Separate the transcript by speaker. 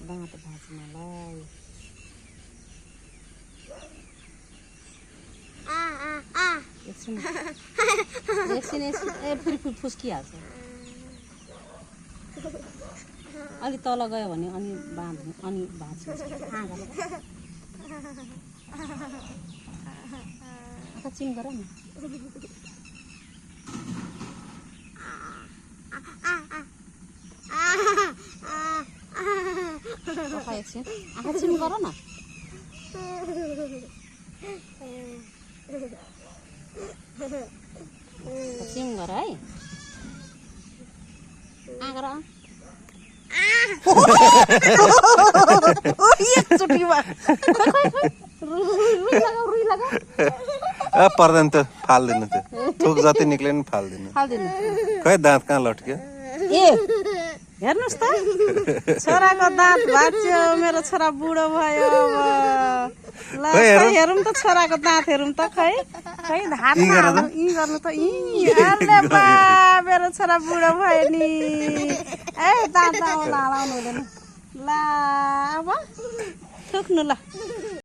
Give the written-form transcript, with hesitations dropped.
Speaker 1: दाँत भाँच्छ मलाई एकछिन ए फेरि फुस्किहाल्छ अलि तल गयो भने अनि बाँध्नु अनि भाँच्नु आँखा चिम गर न एकछिन आँखा चिम गर न चिम गर है गर एकचोटिमा
Speaker 2: पर्दैन त फाल्दैन त थोक जति निक्ले नि फाल्दैन खै दाँत कहाँ लट्क्यो
Speaker 1: ए हेर्नुहोस् त छोराको दाँत भाँच्यो मेरो छोरा बुढो भयो अब ल हेरौँ त छोराको दाँत हेरौँ त खै खै हात यी गर्नु त अरे बा मेरो छोरा बुढो भयो नि ए दाँत हलाउनु हुँदैन ल अब ठुक्नु ल